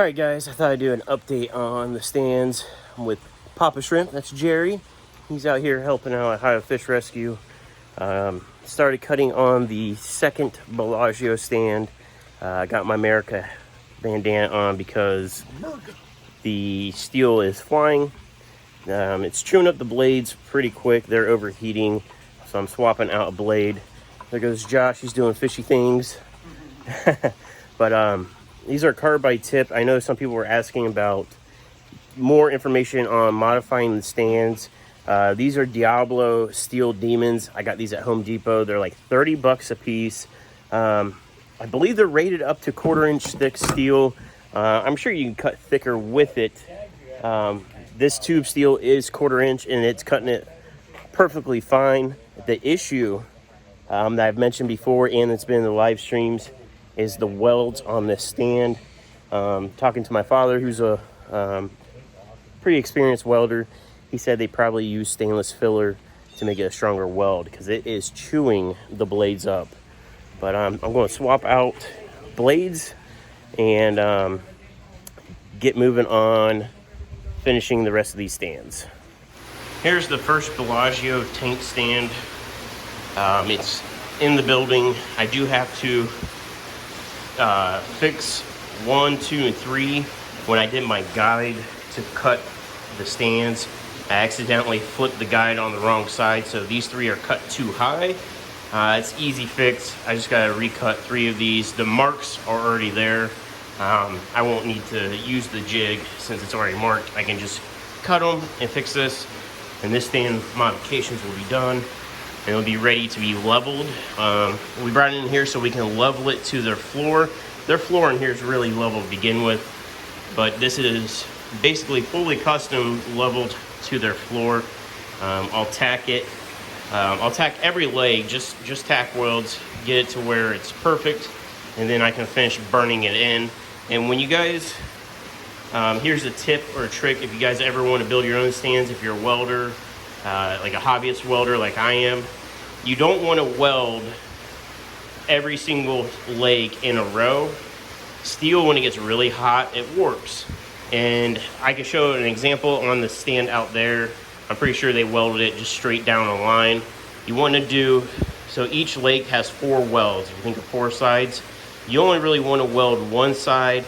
Alright guys, I thought I'd do an update on the stands with Papa Shrimp. That's Jerry. He's out here helping out at Ohio Fish Rescue. Started cutting on the second Bellagio stand. I got my America bandana on because the steel is flying. It's chewing up the blades pretty quick. They're overheating, so I'm swapping out a blade. There goes Josh, he's doing fishy things. But these are carbide tip. I know some people were asking about more information on modifying the stands. These are Diablo Steel Demons. I got these at Home Depot. They're like 30 bucks a piece. I believe they're rated up to 1/4-inch thick steel. I'm sure you can cut thicker with it. This tube steel is 1/4-inch and it's cutting it perfectly fine. The issue that I've mentioned before, and it's been in the live streams, is the welds on this stand. Talking to my father, who's a pretty experienced welder, he said they probably use stainless filler to make it a stronger weld because it is chewing the blades up. But I'm going to swap out blades and get moving on finishing the rest of these stands. Here's the first Bellagio tank stand. It's in the building. I do have to fix 1, 2, and 3. When I did my guide to cut the stands, I accidentally flipped the guide on the wrong side, so these 3 are cut too high. It's easy fix. I just gotta recut 3 of these. The marks are already there. I won't need to use the jig since it's already marked. I can just cut them and fix this, and this stand modifications will be done. And it'll be ready to be leveled. We brought it in here so we can level it to their floor. Their floor in here is really level to begin with, but this is basically fully custom leveled to their floor. I'll tack it. I'll tack every leg, just tack welds, get it to where it's perfect, and then I can finish burning it in. And when you guys, here's a tip or a trick if you guys ever want to build your own stands, if you're a welder, like a hobbyist welder like I am, you don't want to weld every single leg in a row. Steel, when it gets really hot, it warps. And I can show an example on the stand out there. I'm pretty sure they welded it just straight down a line. You want to do, so each leg has 4 welds. If you think of 4 sides, you only really want to weld one side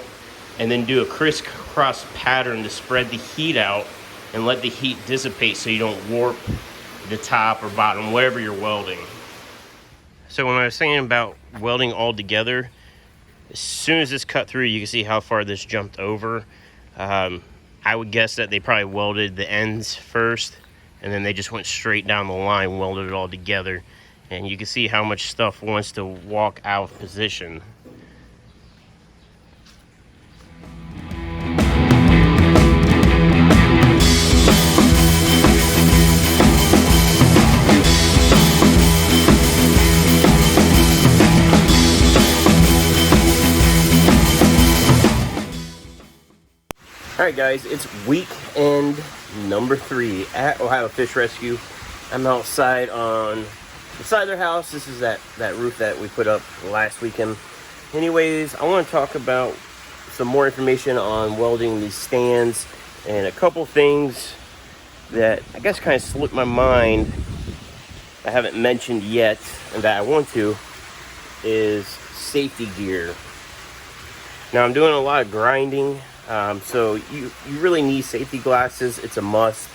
and then do a crisscross pattern to spread the heat out and let the heat dissipate so you don't warp the top or bottom, whatever you're welding. So when I was saying about welding all together, as soon as this cut through, you can see how far this jumped over. I would guess that they probably welded the ends first, and then they just went straight down the line, welded it all together. And you can see how much stuff wants to walk out of position. Alright guys, it's weekend number 3 at Ohio Fish Rescue. I'm outside on the side of their house. This is that roof that we put up last weekend. Anyways, I want to talk about some more information on welding these stands and a couple things that I guess kind of slipped my mind I haven't mentioned yet and that I want to, is safety gear. Now I'm doing a lot of grinding. So you really need safety glasses. It's a must.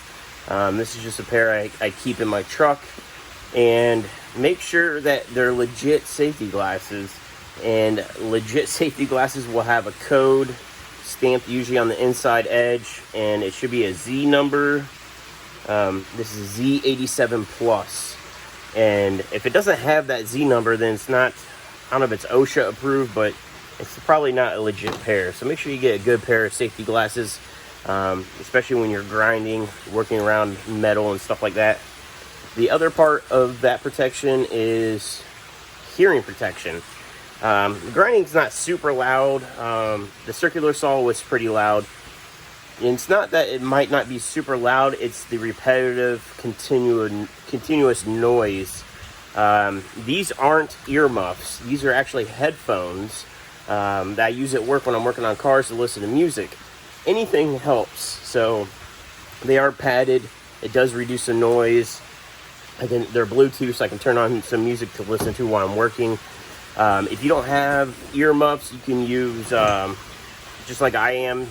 This is just a pair I keep in my truck, and make sure that they're legit safety glasses. And legit safety glasses will have a code stamped usually on the inside edge, and it should be a Z number. This is Z87 plus, and if it doesn't have that Z number, then it's not, I don't know if it's OSHA approved, but it's probably not a legit pair. So make sure you get a good pair of safety glasses, especially when you're grinding, working around metal and stuff like that. The other part of that protection is hearing protection. The grinding's not super loud. The circular saw was pretty loud. And it's not that it might not be super loud, it's the repetitive, continuous noise. These aren't earmuffs. These are actually headphones. that I use at work when I'm working on cars to listen to music. Anything helps. So they are padded. It does reduce the noise. They're Bluetooth, so I can turn on some music to listen to while I'm working. If you don't have ear muffs, you can use, just like I am,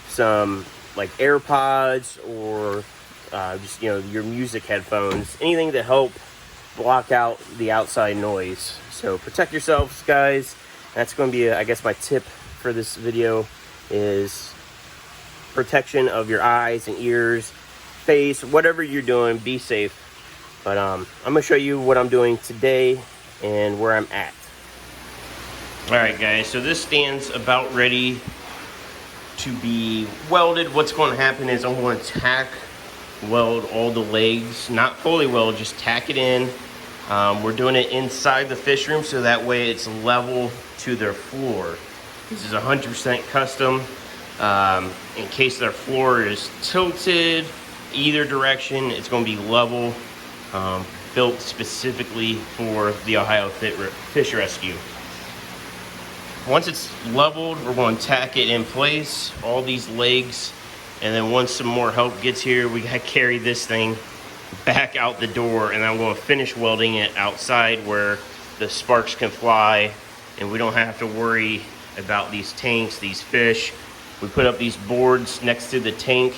some like AirPods or just, you know, your music headphones. Anything to help block out the outside noise. So protect yourselves, guys. That's going to be, I guess, my tip for this video is protection of your eyes and ears, face, whatever you're doing, be safe. But I'm going to show you what I'm doing today and where I'm at. Alright guys, so this stand's about ready to be welded. What's going to happen is I'm going to tack weld all the legs, not fully weld, just tack it in. We're doing it inside the fish room so that way it's level to their floor. This is 100% custom. In case their floor is tilted either direction, it's going to be level. Built specifically for the Ohio Fish Rescue. Once it's leveled, we're going to tack it in place, all these legs, and then once some more help gets here, we got to carry this thing back out the door, and I'm going to finish welding it outside where the sparks can fly and we don't have to worry about these tanks, these fish. We put up these boards next to the tank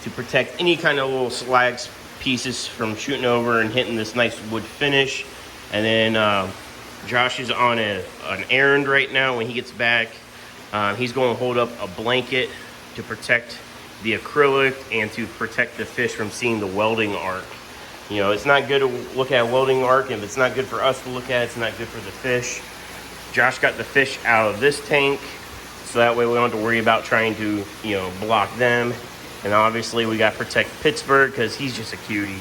to protect any kind of little slags pieces from shooting over and hitting this nice wood finish. And then Josh is on an errand right now. When he gets back, he's going to hold up a blanket to protect the acrylic and to protect the fish from seeing the welding arc. You know, it's not good to look at a welding arc. If it's not good for us to look at, it's not good for the fish. Josh got the fish out of this tank, so that way we don't have to worry about trying to, you know, block them. And obviously we got to protect Pittsburgh because he's just a cutie.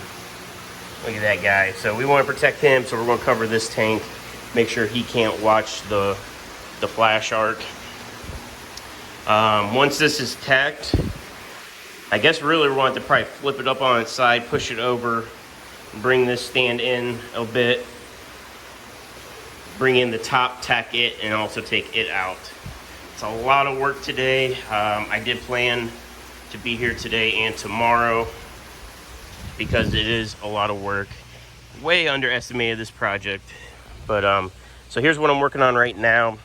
Look at that guy. So we want to protect him, so we're going to cover this tank. Make sure he can't watch the flash arc. Once this is tacked, I guess really we want to probably flip it up on its side, push it over, bring this stand in a bit, bring in the top, tack it, and also take it out. It's a lot of work today. I did plan to be here today and tomorrow because it is a lot of work. Way underestimated this project. But so here's what I'm working on right now.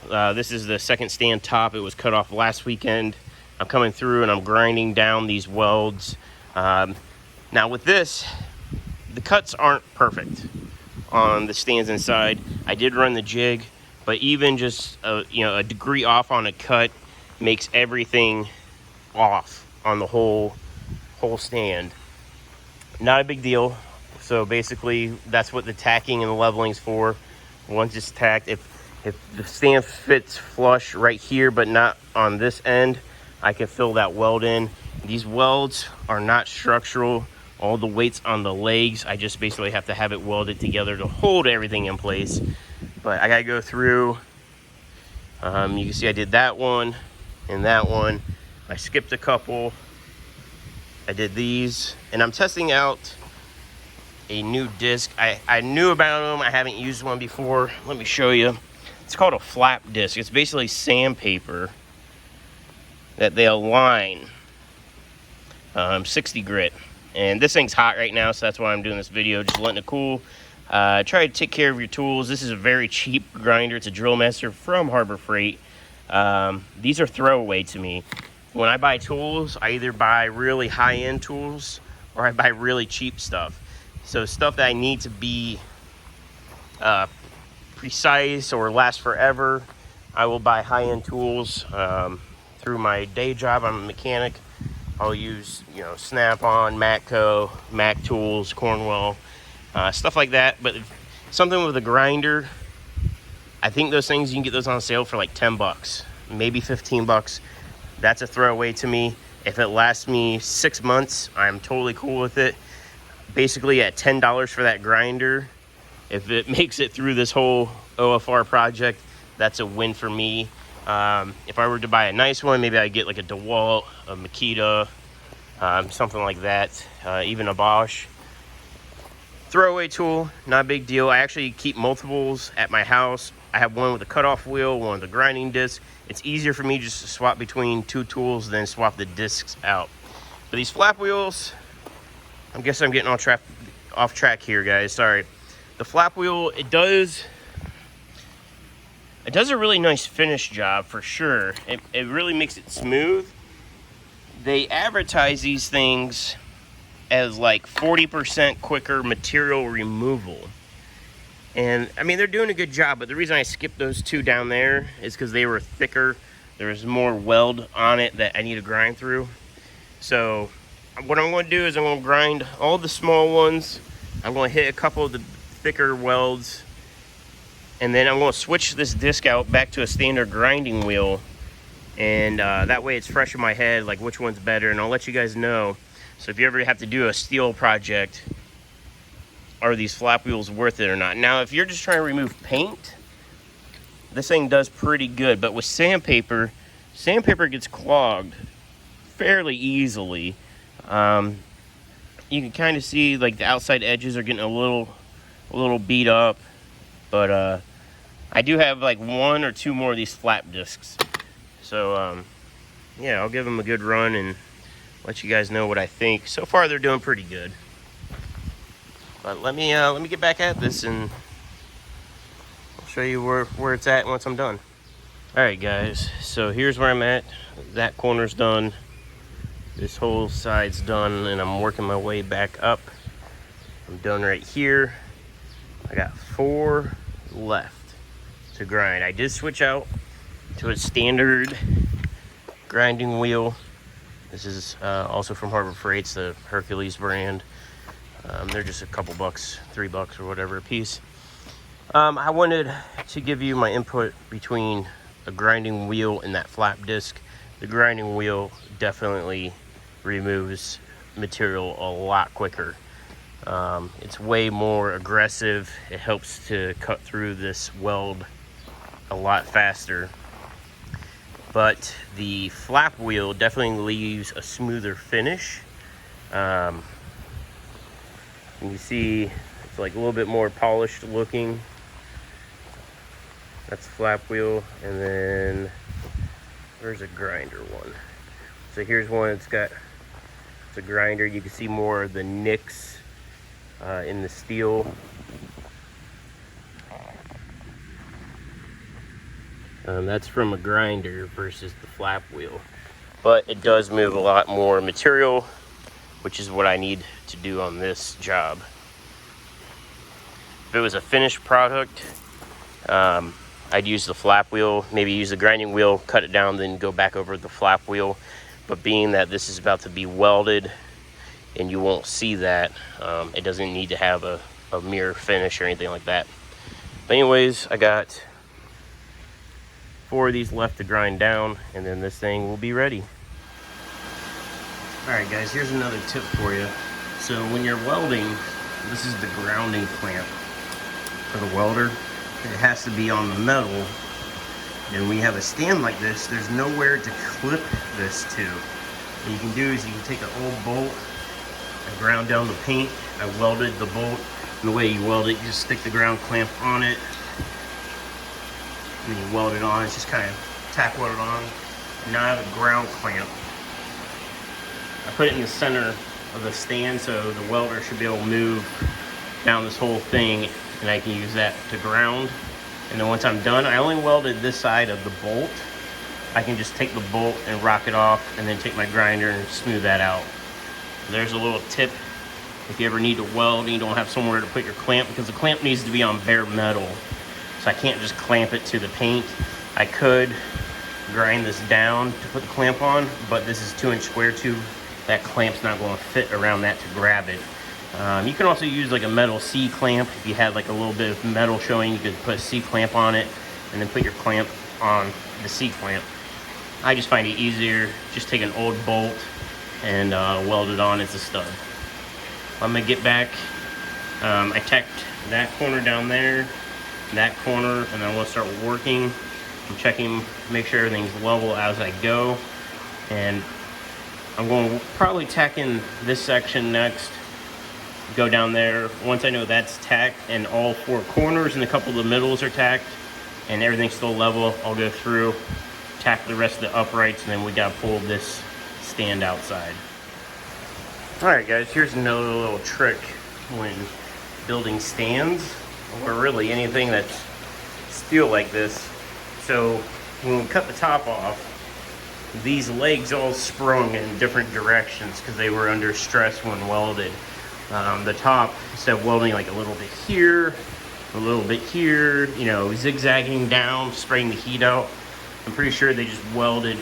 This is the second stand top. It was cut off last weekend. I'm coming through and I'm grinding down these welds. Now with this, the cuts aren't perfect on the stands inside. I did run the jig, but even just a degree off on a cut makes everything off on the whole stand. Not a big deal. So basically that's what the tacking and the leveling's for. Once it's tacked, if the stand fits flush right here but not on this end, I can fill that weld in. These welds are not structural. All the weight's on the legs. I just basically have to have it welded together to hold everything in place. But I gotta go through. You can see I did that one and that one. I skipped a couple. I did these, and I'm testing out a new disc. I knew about them. I haven't used one before. Let me show you. It's called a flap disc. It's basically sandpaper that they align 60 grit. And this thing's hot right now, so that's why I'm doing this video, just letting it cool. Try to take care of your tools. This is a very cheap grinder. It's a Drill Master from Harbor Freight. These are throwaway to me. When I buy tools, I either buy really high-end tools or I buy really cheap stuff. So stuff that I need to be precise or last forever, I will buy high-end tools. Through my day job, I'm a mechanic. I'll use, Snap-on, Matco, Mac Tools, Cornwell, stuff like that. But something with a grinder, I think those things, you can get those on sale for like 10 bucks, maybe 15 bucks. That's a throwaway to me. If it lasts me 6 months, I'm totally cool with it. Basically at $10 for that grinder, if it makes it through this whole OFR project, that's a win for me. If I were to buy a nice one, maybe I'd get like a DeWalt, a Makita, something like that, even a Bosch. Throwaway tool, not a big deal. I actually keep multiples at my house I have one with a cutoff wheel, one with a grinding disc. It's easier for me just to swap between two tools than swap the discs out. But these flap wheels, I guess I'm getting off track here, guys. Sorry. The flap wheel, it does a really nice finish job for sure. It really makes it smooth. They advertise these things as like 40% quicker material removal. And I mean, they're doing a good job, but the reason I skipped those two down there is because they were thicker. There was more weld on it that I need to grind through. So what I'm going to do is I'm going to grind all the small ones. I'm going to hit a couple of the thicker welds. And then I'm going to switch this disc out back to a standard grinding wheel. And that way it's fresh in my head, like which one's better. And I'll let you guys know. So if you ever have to do a steel project, are these flap wheels worth it or not? Now, if you're just trying to remove paint, this thing does pretty good. But with sandpaper gets clogged fairly easily. You can kind of see like the outside edges are getting a little beat up. But I do have like 1 or 2 more of these flap discs. So yeah, I'll give them a good run and let you guys know what I think. So far, they're doing pretty good. But let me get back at this and I'll show you where it's at once I'm done. All right, guys. So here's where I'm at. That corner's done. This whole side's done, and I'm working my way back up. I'm done right here. I got 4 left to grind. I did switch out to a standard grinding wheel. This is also from Harbor Freight's, the Hercules brand. They're just a couple bucks, $3 or whatever a piece. I wanted to give you my input between a grinding wheel and that flap disc. The grinding wheel definitely removes material a lot quicker. It's way more aggressive. It helps to cut through this weld a lot faster. But the flap wheel definitely leaves a smoother finish. And you see it's like a little bit more polished looking. That's the flap wheel. And then there's a grinder one. So here's one that's got, it's a grinder. You can see more of the nicks in the steel. That's from a grinder versus the flap wheel. But it does move a lot more material, which is what I need to do on this job. If it was a finished product, I'd use the flap wheel, maybe use the grinding wheel, cut it down, then go back over the flap wheel. But being that this is about to be welded and you won't see that, it doesn't need to have a mirror finish or anything like that. But anyways, I got 4 of these left to grind down, and then this thing will be ready. All right, guys, here's another tip for you. So when you're welding, this is the grounding clamp for the welder. It has to be on the metal. And when you have a stand like this, there's nowhere to clip this to. What you can do is you can take an old bolt. I ground down the paint. I welded the bolt. And the way you weld it, you just stick the ground clamp on it. And then you weld it on. It's just kind of tack weld it on. And now I have a ground clamp. I put it in the center of the stand so the welder should be able to move down this whole thing, and I can use that to ground. And then once I'm done, I only welded this side of the bolt. I can just take the bolt and rock it off, and then take my grinder and smooth that out. There's a little tip if you ever need to weld and you don't have somewhere to put your clamp, because the clamp needs to be on bare metal. So I can't just clamp it to the paint. I could grind this down to put the clamp on, but this is 2-inch square tube. That clamp's not going to fit around that to grab it. You can also use like a metal C-clamp. If you had like a little bit of metal showing, you could put a C-clamp on it and then put your clamp on the C-clamp. I just find it easier. Just take an old bolt and weld it on as a stud. I'm gonna get back. I tacked that corner down there, that corner, and then I'm gonna start working. I'm checking, make sure everything's level as I go. And I'm going to probably tack in this section next. Go down there. Once I know that's tacked and all 4 corners and a couple of the middles are tacked, and everything's still level, I'll go through, tack the rest of the uprights, and then we gotta pull this stand outside. All right, guys, here's another little trick when building stands, or really anything that's steel like this. So when we cut the top off, these legs all sprung in different directions because they were under stress when welded. The top, instead of welding like a little bit here, a little bit here, you know, zigzagging down, spraying the heat out, I'm pretty sure they just welded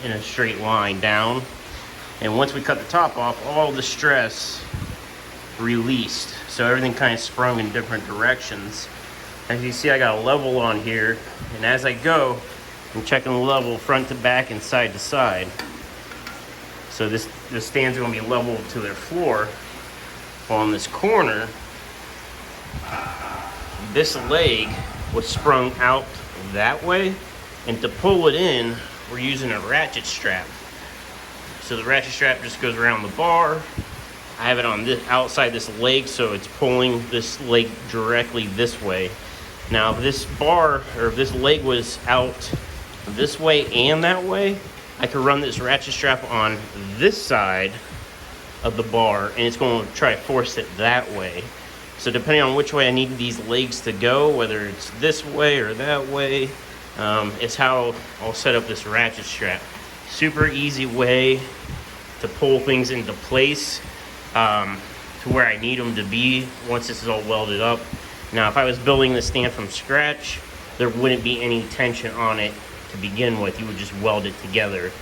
in a straight line down. And once we cut the top off, all the stress released. So everything kind of sprung in different directions. As you see, I got a level on here, and as I go, I'm checking the level front to back and side to side. So this stand's gonna be level to their floor. On this corner, this leg was sprung out that way, and to pull it in, we're using a ratchet strap. So the ratchet strap just goes around the bar. I have it on this outside this leg, so it's pulling this leg directly this way. Now, if this bar, or if this leg was out this way and that way, I could run this ratchet strap on this side of the bar, and it's going to try to force it that way. So depending on which way I need these legs to go, whether it's this way or that way, is how I'll set up this ratchet strap. Super easy way to pull things into place to where I need them to be once this is all welded up. Now, if I was building this stand from scratch, there wouldn't be any tension on it to begin with. You would just weld it together.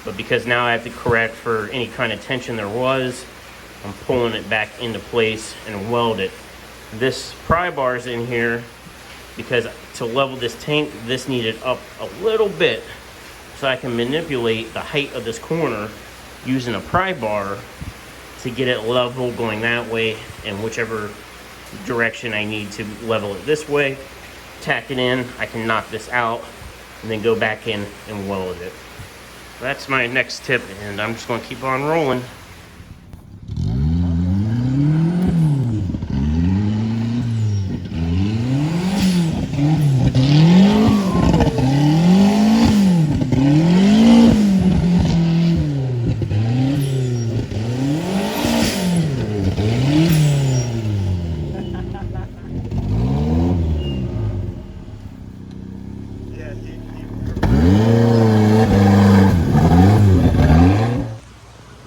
But because now I have to correct for any kind of tension there was, I'm pulling it back into place and weld it. This pry bar's in here because to level this tank, this needed up a little bit so I can manipulate the height of this corner using a pry bar to get it level going that way, and whichever direction I need to level it this way, tack it in, I can knock this out and then go back in and weld it. That's my next tip, and I'm just going to keep on rolling.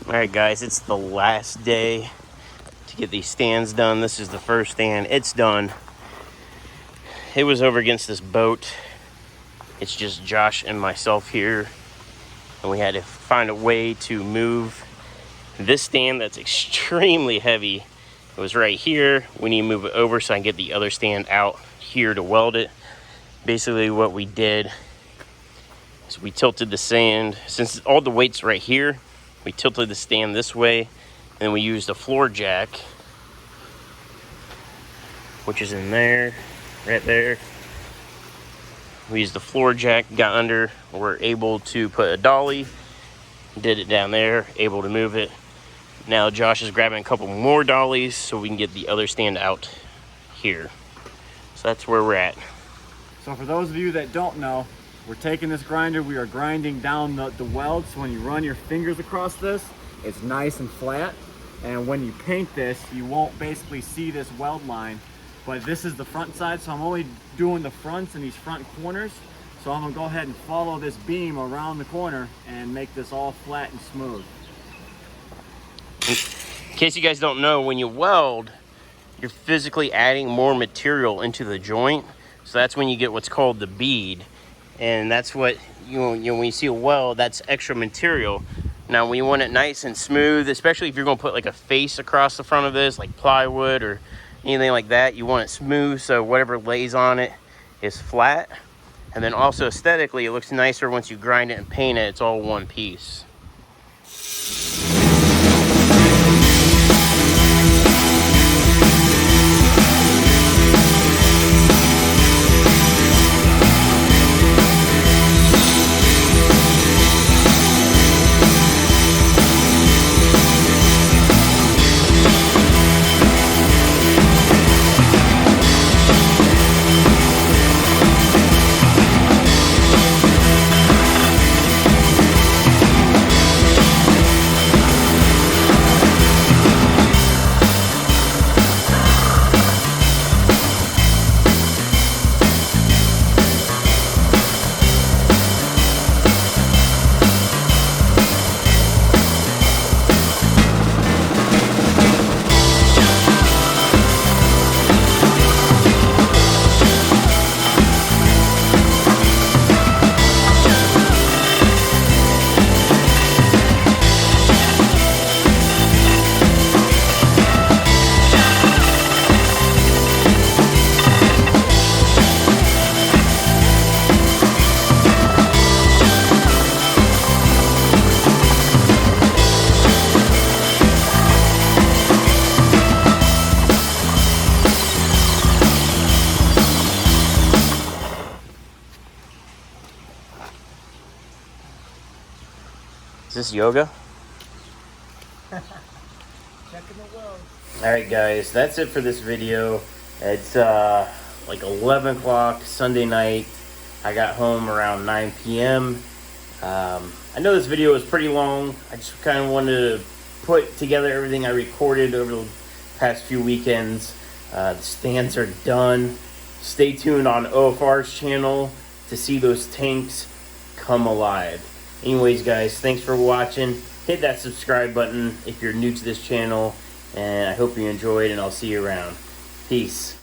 Alright guys, it's the last day to get these stands done. This is the first stand. It's done. It was over against this boat. It's just Josh and myself here, and we had to find a way to move this stand that's extremely heavy. It was right here. We need to move it over so I can get the other stand out here to weld it. Basically what we did is we tilted the stand, since all the weight's right here, we tilted the stand this way, and we used a floor jack, which is in there, right there. We used the floor jack, got under, we're able to put a dolly, did it down there, able to move it. Now Josh is grabbing a couple more dollies so we can get the other stand out here. So that's where we're at. So for those of you that don't know, we're taking this grinder, we are grinding down the weld, so when you run your fingers across this, it's nice and flat. And when you paint this, you won't basically see this weld line. But this is the front side, so I'm only doing the fronts and these front corners. So I'm gonna go ahead and follow this beam around the corner and make this all flat and smooth. In case you guys don't know, when you weld, you're physically adding more material into the joint. So that's when you get what's called the bead. And that's what, when you see a weld, that's extra material. Now, when you want it nice and smooth, especially if you're gonna put like a face across the front of this, like plywood or anything like that, you want it smooth so whatever lays on it is flat. And then also aesthetically, it looks nicer once you grind it and paint it, it's all one piece. this yoga? Checking the well. Alright guys, that's it for this video. It's like 11 o'clock Sunday night. I got home around 9 p.m. I know this video was pretty long. I just kind of wanted to put together everything I recorded over the past few weekends. The stands are done. Stay tuned on OFR's channel to see those tanks come alive. Anyways guys, thanks for watching. Hit that subscribe button if you're new to this channel, and I hope you enjoyed, and I'll see you around. Peace.